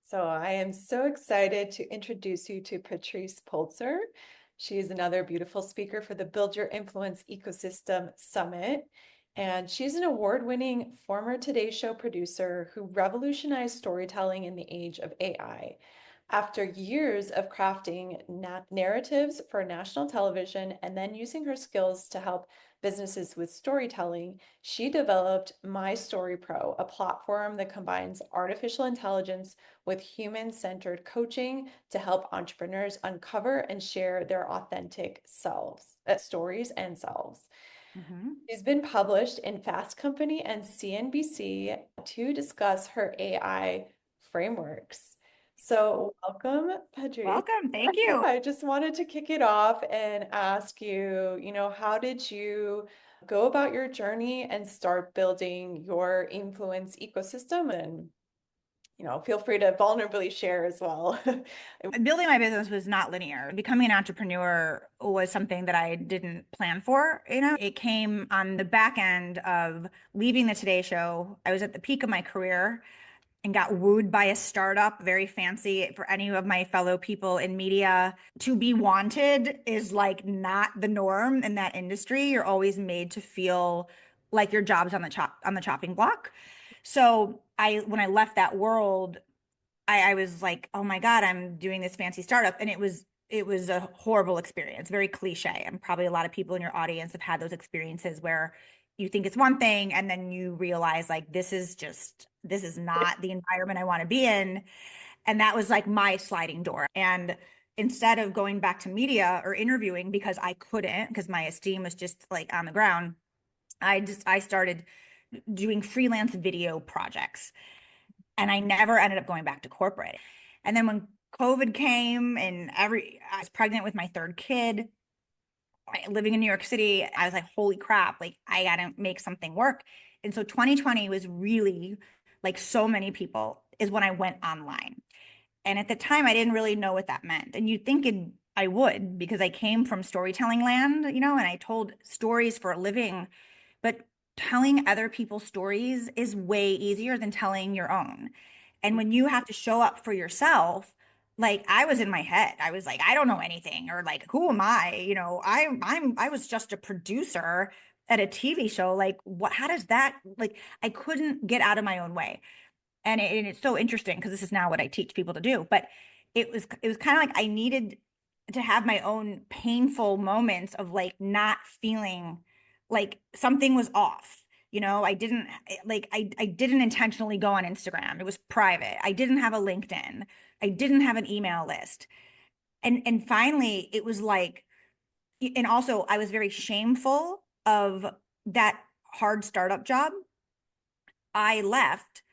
So I am so excited to introduce you to Patrice Poltzer. She is another beautiful speaker for the Build Your Influence Ecosystem Summit. And she's an award-winning former Today Show producer who revolutionized storytelling in the age of AI. After years of crafting narratives for national television and then using her skills to help businesses with storytelling, she developed My Story Pro, a platform that combines artificial intelligence with human-centered coaching to help entrepreneurs uncover and share their authentic stories and selves. Hmm. She's been published in Fast Company and CNBC to discuss her AI frameworks. So, welcome, Patrice. Welcome. Thank you. I just wanted to kick it off and ask you, how did you go about your journey and start building your influence ecosystem? And, feel free to vulnerably share as well. Building my business was not linear. Becoming an entrepreneur was something that I didn't plan for. It came on the back end of leaving the Today Show. I was at the peak of my career and got wooed by a startup, very fancy for any of my fellow people in media. To be wanted is like not the norm in that industry. You're always made to feel like your job's on the chopping block. So when I left that world, I was like, oh my God, I'm doing this fancy startup. And it was a horrible experience, very cliche. And probably a lot of people in your audience have had those experiences where you think it's one thing and then you realize like this is not the environment I want to be in. And that was like my sliding door. And instead of going back to media or interviewing because I couldn't, because my esteem was just like on the ground, I started doing freelance video projects, and I never ended up going back to corporate. And then when COVID came and I was pregnant with my third kid, living in New York City, I was like, holy crap, like I gotta make something work. And so 2020 was really, like so many people, is when I went online. And at the time, I didn't really know what that meant. And you'd think I would, because I came from storytelling land, and I told stories for a living. But telling other people's stories is way easier than telling your own. And when you have to show up for yourself, like I was in my head, I was like, I don't know anything, or like, who am I? I was just a producer at a TV show. Like, what, how does that, like, I couldn't get out of my own way. And it's so interesting because this is now what I teach people to do. But it was kind of like I needed to have my own painful moments of like not feeling like something was off. I didn't I didn't intentionally go on Instagram. It was private. I didn't have a LinkedIn. I didn't have an email list. And finally it was like, and also I was very shameful of that hard startup job. I left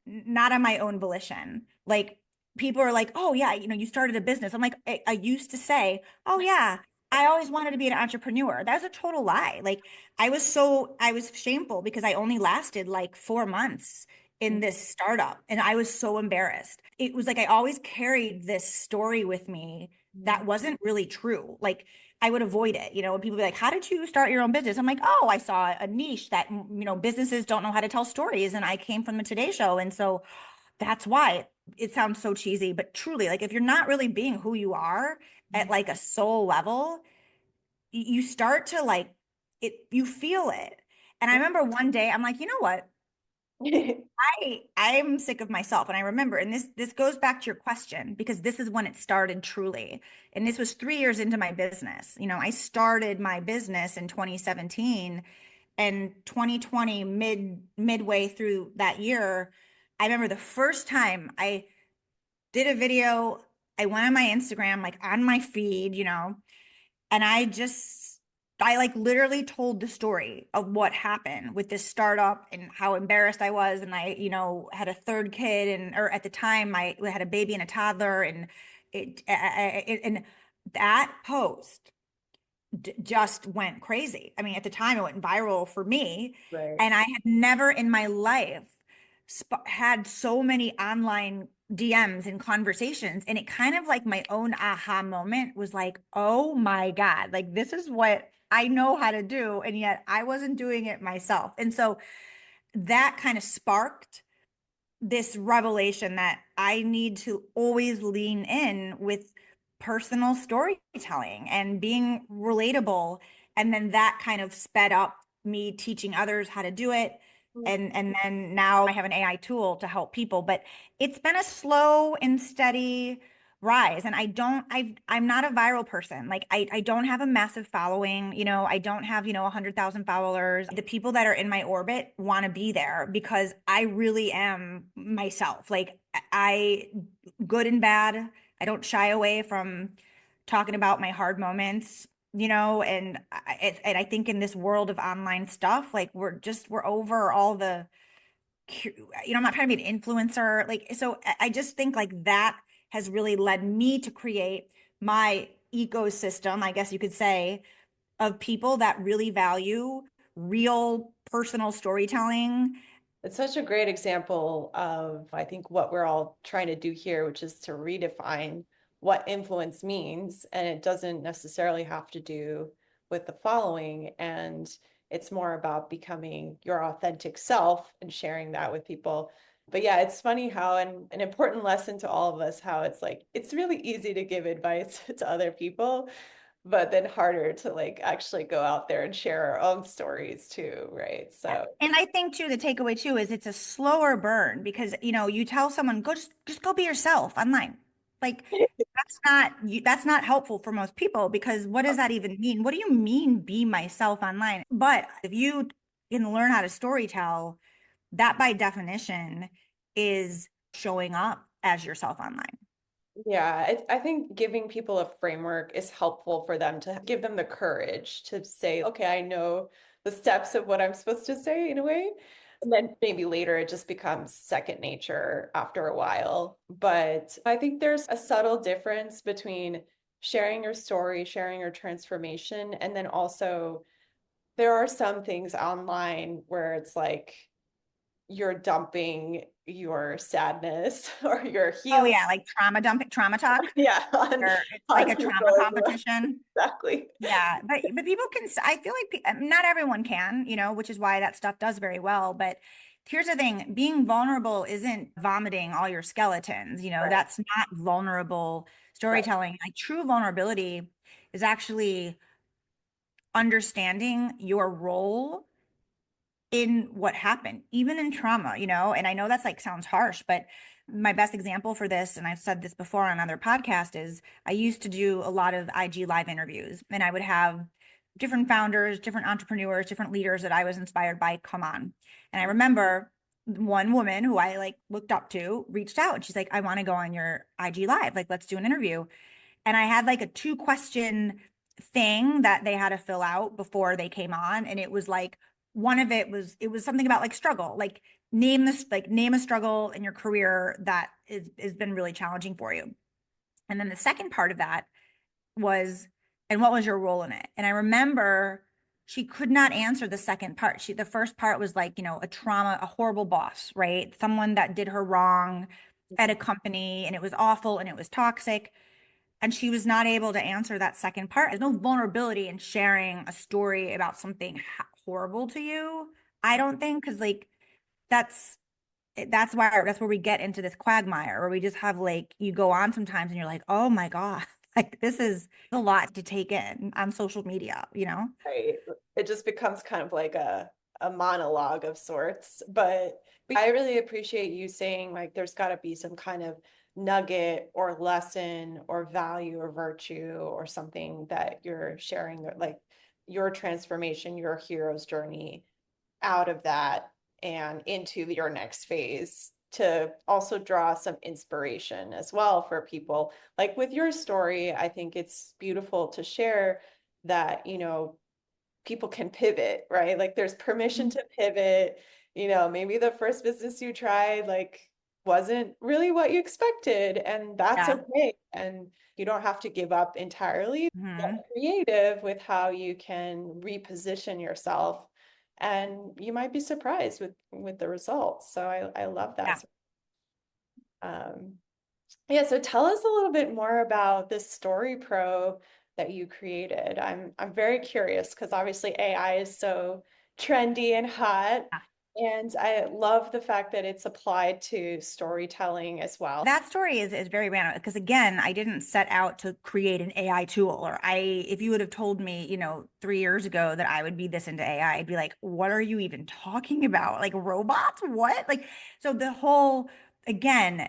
not on my own volition. Like people are like, oh yeah, you started a business. I'm like, I used to say, oh yeah, I always wanted to be an entrepreneur. That was a total lie. Like I was shameful because I only lasted like 4 months in this startup and I was so embarrassed. It was like I always carried this story with me that wasn't really true. Like I would avoid it, when people be like, how did you start your own business? I'm like, oh, I saw a niche that, businesses don't know how to tell stories. And I came from the Today Show. And so that's why it sounds so cheesy, but truly, like if you're not really being who you are at like a soul level, you start to like you feel it. And I remember one day I'm like, you know what? I'm sick of myself. And I remember, and this goes back to your question because this is when it started truly. And this was 3 years into my business. I started my business in 2017, and 2020 midway through that year, I remember the first time I did a video, I went on my Instagram, like on my feed, and I like literally told the story of what happened with this startup and how embarrassed I was. And I, had a third kid, or at the time I had a baby and a toddler, and and that post just went crazy. I mean, at the time it went viral for me, Right. and I had never in my life had so many online DMs and conversations. And it kind of like my own aha moment was like, oh my God, like this is what I know how to do. And yet I wasn't doing it myself. And so that kind of sparked this revelation that I need to always lean in with personal storytelling and being relatable. And then that kind of sped up me teaching others how to do it. And then now I have an AI tool to help people, but it's been a slow and steady rise. And I'm not a viral person. Like I don't have a massive following, I don't have, 100,000 followers. The people that are in my orbit want to be there because I really am myself. Like I, good and bad. I don't shy away from talking about my hard moments, and I think in this world of online stuff, like we're over all the, I'm not trying to be an influencer. Like, so I just think like that has really led me to create my ecosystem, I guess you could say, of people that really value real personal storytelling. It's such a great example of, I think, what we're all trying to do here, which is to redefine what influence means. And it doesn't necessarily have to do with the following. And it's more about becoming your authentic self and sharing that with people. But yeah, it's funny how, and an important lesson to all of us, how it's like, it's really easy to give advice to other people, but then harder to like actually go out there and share our own stories too, right? So And I think too, the takeaway too is it's a slower burn because you tell someone go just go be yourself online. Like that's not helpful for most people because what does that even mean? What do you mean be myself online? But if you can learn how to storytell, that by definition is showing up as yourself online. yeah, I think giving people a framework is helpful for them to give them the courage to say, okay, I know the steps of what I'm supposed to say in a way. And then maybe later it just becomes second nature after a while. But I think there's a subtle difference between sharing your story, sharing your transformation, and then also there are some things online where it's like you're dumping your sadness or your Oh healing. yeah, like trauma talk, Yeah, where it's like on a trauma people as well. competition. Exactly. Yeah, but people can. I feel like not everyone can, which is why that stuff does very well. But here's the thing: being vulnerable isn't vomiting all your skeletons. Right, That's not vulnerable right. storytelling. Like true vulnerability is actually understanding your role in what happened, even in trauma. And I know that's like sounds harsh, but my best example for this, and I've said this before on another podcast, is I used to do a lot of IG live interviews, and I would have different founders, different entrepreneurs, different leaders that I was inspired by come on. And I remember one woman who I like looked up to reached out and she's like, I want to go on your IG live. Like, let's do an interview. And I had like a 2 question thing that they had to fill out before they came on. And it was like, one of it was something about like struggle, like name a struggle in your career that has been really challenging for you. And then the second part of that was, and what was your role in it? And I remember she could not answer the second part. The first part was like, a horrible boss, right? Someone that did her wrong at a company and it was awful and it was toxic. And she was not able to answer that second part. There's no vulnerability in sharing a story about something horrible to you. I don't think, because like that's that's where we get into this quagmire where we just have like you go on sometimes and you're like, oh my God, like this is a lot to take in on social media. Right. It just becomes kind of like a monologue of sorts. But I really appreciate you saying like there's got to be some kind of nugget or lesson or value or virtue or something that you're sharing, like your transformation, your hero's journey out of that and into your next phase to also draw some inspiration as well for people. Like with your story, I think it's beautiful to share that, people can pivot, right? Like there's permission to pivot. Maybe the first business you tried like wasn't really what you expected, and that's Yeah. okay. And you don't have to give up entirely. Get Hmm. creative with how you can reposition yourself, and you might be surprised with the results. So I love Yeah. that. Um, yeah, so tell us a little bit more about this story pro that you created. I'm very curious because obviously AI is so trendy and hot. And I love the fact that it's applied to storytelling as well. That story is very random because again, I didn't set out to create an AI tool or if you would have told me, 3 years ago that I would be this into AI, I'd be like, what are you even talking about? Like robots? What? Like, so again,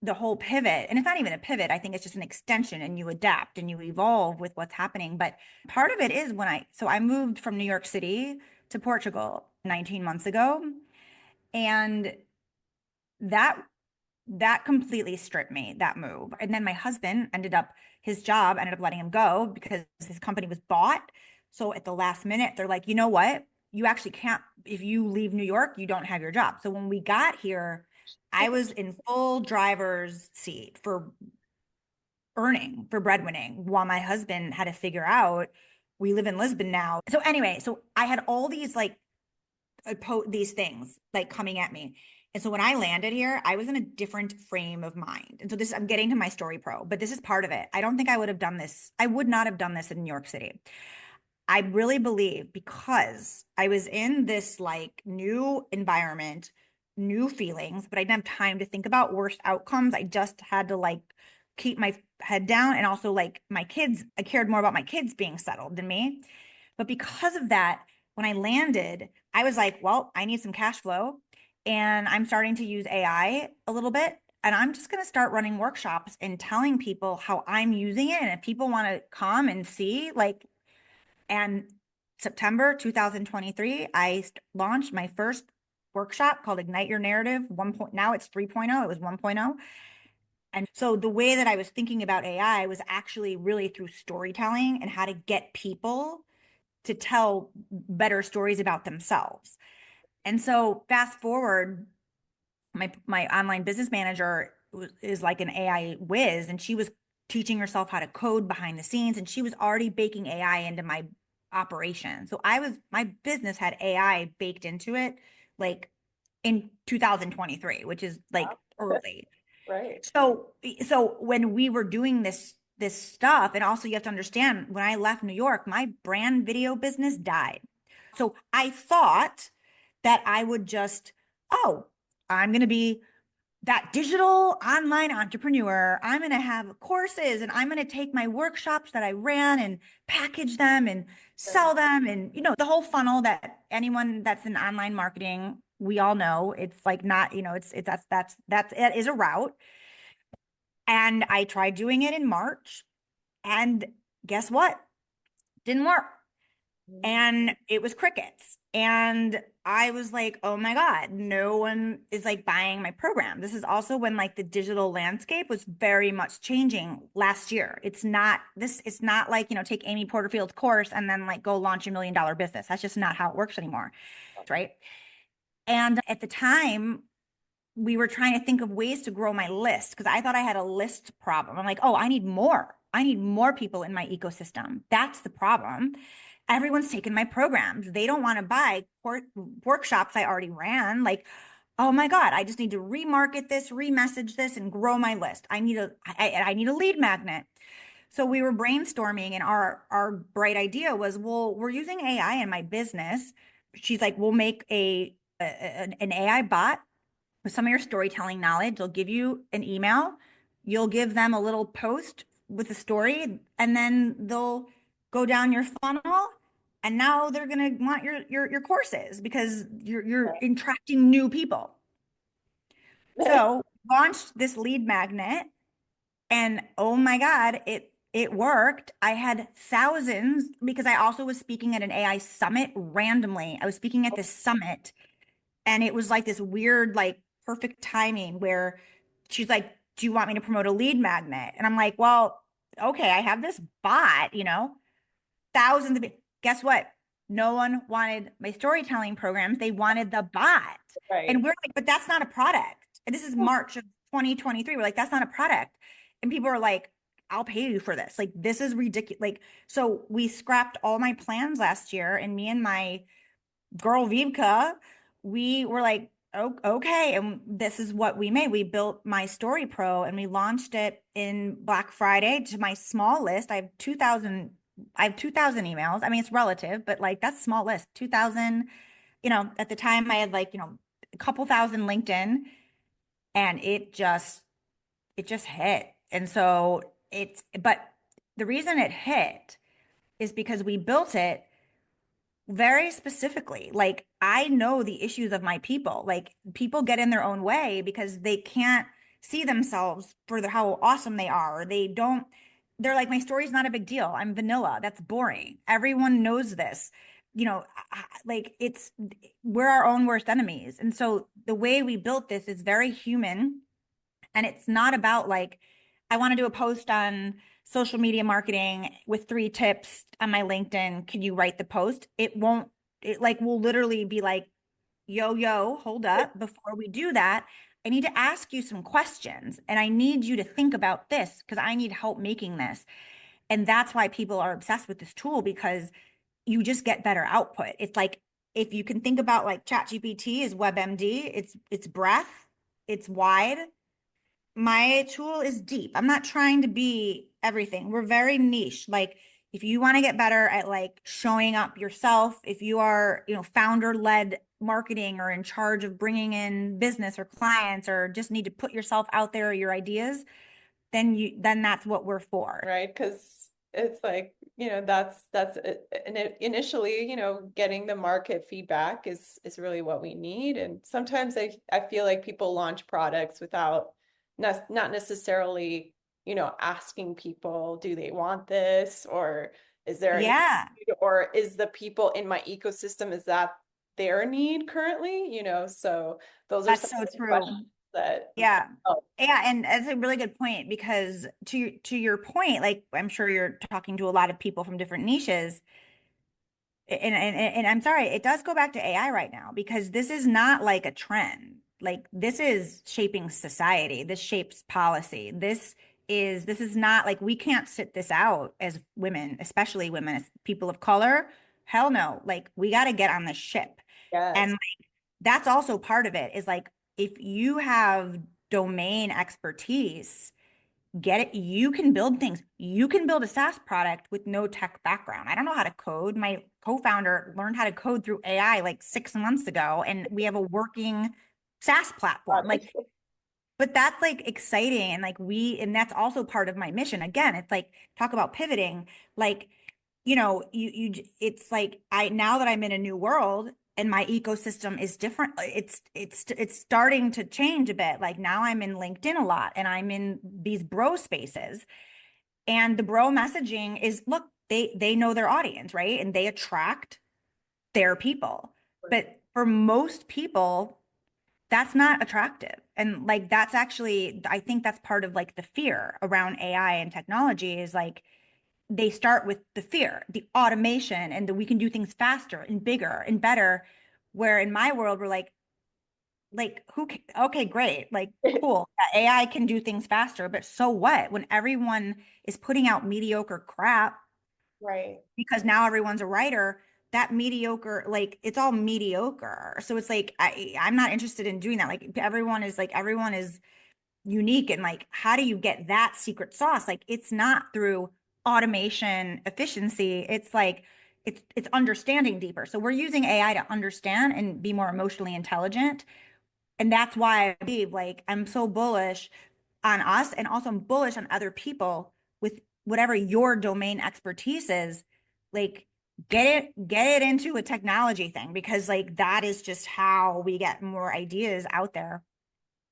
the whole pivot, and it's not even a pivot, I think it's just an extension and you adapt and you evolve with what's happening. But part of it is so I moved from New York City to Portugal 19 months ago. And that that completely stripped me, that move. And then my husband his job ended up letting him go because his company was bought. So at the last minute, they're like, you know what? You actually can't, if you leave New York, you don't have your job. So when we got here, I was in full driver's seat for breadwinning, while my husband had to figure out, we live in Lisbon now. So anyway, so I had all these these things like coming at me. And so when I landed here, I was in a different frame of mind. And so I'm getting to my story pro, but this is part of it. I don't think I would have done this. I would not have done this in New York City. I really believe because I was in this like new environment, new feelings, but I didn't have time to think about worst outcomes. I just had to like keep my head down. And also like my kids, I cared more about my kids being settled than me. But because of that, when I landed, I was like, well, I need some cash flow. And I'm starting to use AI a little bit. And I'm just going to start running workshops and telling people how I'm using it. And if people want to come and see, and September 2023, I launched my first workshop called Ignite Your Narrative 1. Now it's 3.0. It was 1.0. And so the way that I was thinking about AI was actually really through storytelling and how to get people to tell better stories about themselves. And so fast forward, my online business manager is like an AI whiz, and she was teaching herself how to code behind the scenes, and she was already baking AI into my operation. So my business had AI baked into it like in 2023, which is like early. Right. So when we were doing this stuff, and also you have to understand, when I left New York, my brand video business died. So I thought that I would I'm going to be that digital online entrepreneur. I'm going to have courses and I'm going to take my workshops that I ran and package them and Right. sell them. And, the whole funnel that anyone that's in online marketing, we all know it's like not, that is a route. And I tried doing it in March, and guess what? Didn't work. Mhm. And it was crickets. And I was like, oh my God, no one is like buying my program. This is also when like the digital landscape was very much changing last year. It's not like, take Amy Porterfield's course and then like go launch $1 million business. That's just not how it works anymore. Right. And at the time, we were trying to think of ways to grow my list because I thought I had a list problem. I'm like, oh, I need more. I need more people in my ecosystem. That's the problem. Everyone's taken my programs. They don't want to buy workshops I already ran. Like, oh my God, I just need to remarket this, remessage this, and grow my list. I need a lead magnet. So we were brainstorming, and our bright idea was, well, we're using AI in my business. She's like, we'll make an AI bot with some of your storytelling knowledge. They'll give you an email, you'll give them a little post with a story, and then they'll go down your funnel. And now they're gonna want your courses because you're attracting new people. So launched this lead magnet, and oh my God, it worked. I had thousands because I also was speaking at an AI summit randomly. I was speaking at this summit, and it was like this weird, like perfect timing where she's like, do you want me to promote a lead magnet? And I'm like, well, okay, I have this bot, thousands of, guess what? No one wanted my storytelling programs. They wanted the bot. Right. And we're like, but that's not a product. And this is March of 2023. We're like, that's not a product. And people are like, I'll pay you for this. Like, this is ridiculous. Like, so we scrapped all my plans last year, and me and my girl Vivka, we were like, oh, okay. And this is what we made. We built my story pro and we launched it in Black Friday to my small list. I have 2,000 emails. I mean, it's relative, but like that's small list, 2,000 at the time I had like, a couple thousand LinkedIn, and it just hit. And so but the reason it hit is because we built it very specifically. Like, I know the issues of my people. Like, people get in their own way because they can't see themselves for how awesome they are. Or they don't, they're like, my story's not a big deal. I'm vanilla. That's boring. Everyone knows this. Like, we're our own worst enemies. And so the way we built this is very human. And it's not about like, I want to do a post on social media marketing with 3 tips on my LinkedIn. Could you write the post? It won't, it like will literally be like, yo, hold up. Before we do that, I need to ask you some questions and I need you to think about this because I need help making this. And that's why people are obsessed with this tool, because you just get better output. It's like, if you can think about like ChatGPT is WebMD, it's breadth, it's wide. My tool is deep. I'm not trying to be everything. We're very niche. Like, if you want to get better at like showing up yourself, if you are, founder led marketing or in charge of bringing in business or clients, or just need to put yourself out there, your ideas, then that's what we're for. Right? Because it's like, that's and initially, getting the market feedback is really what we need. And sometimes I feel like people launch products without not necessarily, asking people, do they want this, or is there any, Yeah, or is the people in my ecosystem, is that their need currently? So those are some that's so of the true. questions that, Yeah. oh, Yeah, and that's a really good point, because to your point, like, I'm sure you're talking to a lot of people from different niches. And I'm sorry, it does go back to AI right now, because this is not like a trend. Like, this is shaping society. This shapes policy. This is not like, we can't sit this out as women, especially women, as people of color. Hell no. Like, we got to get on the ship. And yes. like, that's also part of it, is like, if you have domain expertise, get it. You can build things. You can build a SaaS product with no tech background. I don't know how to code. My co-founder learned how to code through AI like 6 months ago, and we have a working SaaS platform. Like, but that's like exciting. And like, and that's also part of my mission. Again, it's like, talk about pivoting. Like, it's like, now that I'm in a new world and my ecosystem is different, it's starting to change a bit. Like, now I'm in LinkedIn a lot, and I'm in these bro spaces, and the bro messaging is, look, they know their audience, right? And they attract their people. But for most people, that's not attractive. And like, that's actually, I think that's part of like the fear around AI and technology, is like, they start with the fear, the automation, and that we can do things faster and bigger and better. Where in my world, we're like, okay, great. Like, cool. AI can do things faster, but so what? When everyone is putting out mediocre crap, Right. because now everyone's a writer, that mediocre, like, it's all mediocre. So it's like, I'm not interested in doing that. Like, everyone is unique, and like, how do you get that secret sauce? Like, it's not through automation efficiency. It's like, it's understanding deeper. So we're using AI to understand and be more emotionally intelligent. And that's why I believe, like, I'm so bullish on us, and also I'm bullish on other people with whatever your domain expertise is. Like, get it into a technology thing, because like, that is just how we get more ideas out there.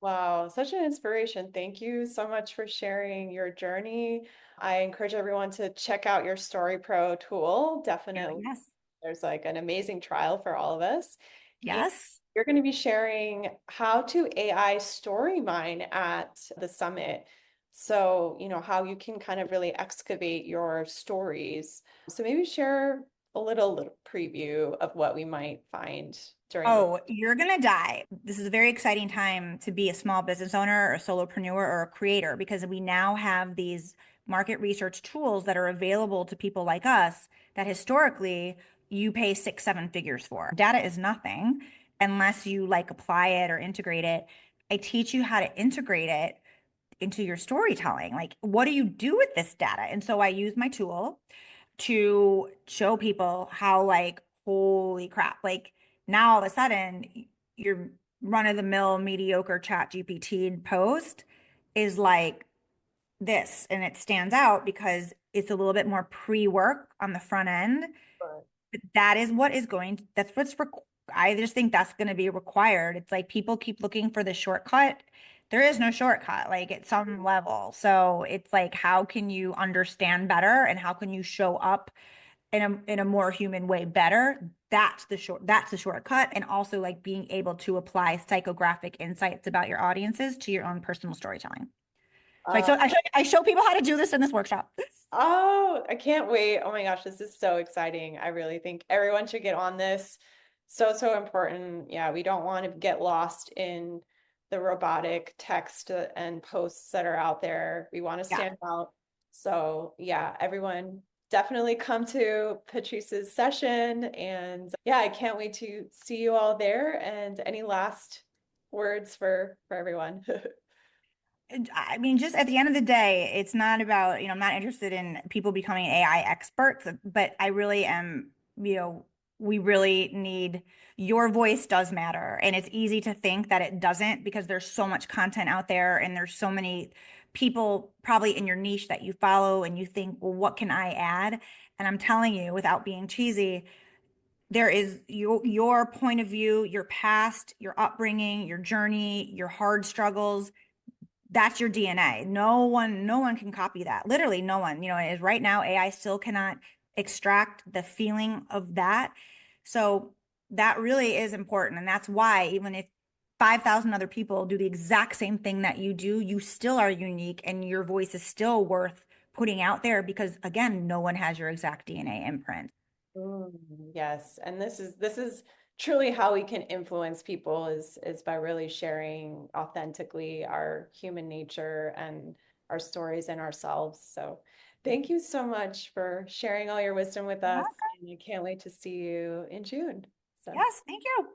Wow, such an inspiration. Thank you so much for sharing your journey. I encourage everyone to check out your Story Pro tool. Definitely, Yes. there's like an amazing trial for all of us. And Yes. you're going to be sharing how to AI story mine at the summit. So, how you can kind of really excavate your stories. So maybe share a little preview of what we might find during the. Oh, you're gonna die. This is a very exciting time to be a small business owner or a solopreneur or a creator, because we now have these market research tools that are available to people like us that historically you pay 6, 7 figures for. Data is nothing unless you like apply it or integrate it. I teach you how to integrate it into your storytelling. Like, what do you do with this data? And so I use my tool to show people how, like, holy crap, like, now all of a sudden your run-of-the-mill mediocre chat GPT post is like this, and it stands out because it's a little bit more pre-work on the front end. Right. But that is what is going, that's what's, I just think that's going to be required. It's like people keep looking for the shortcut. There is no shortcut, like at some level. So it's like, how can you understand better and how can you show up in a more human way better? That's the shortcut. And also like being able to apply psychographic insights about your audiences to your own personal storytelling. So Uh, I show people how to do this in this workshop. oh, I can't wait. Oh my gosh, this is so exciting. I really think everyone should get on this. So, so important. Yeah, we don't want to get lost in the robotic text and posts that are out there. We want to Yeah. stand out. So, yeah, everyone definitely come to Patrice's session. And yeah, I can't wait to see you all there. And any last words for everyone? I mean, just at the end of the day, it's not about, I'm not interested in people becoming AI experts, but I really am, we really need, your voice does matter. And it's easy to think that it doesn't because there's so much content out there and there's so many people probably in your niche that you follow and you think, well, what can I add? And I'm telling you, without being cheesy, there is your point of view, your past, your upbringing, your journey, your hard struggles. That's your DNA. No one can copy that. Literally no one. Is right now AI still cannot extract the feeling of that. So that really is important. And that's why even if 5,000 other people do the exact same thing that you do, you still are unique and your voice is still worth putting out there because again, no one has your exact DNA imprint. Mm, yes, and this is truly how we can influence people is by really sharing authentically our human nature and our stories and ourselves. So thank you so much for sharing all your wisdom with us, and I can't wait to see you in June. So Yes, thank you.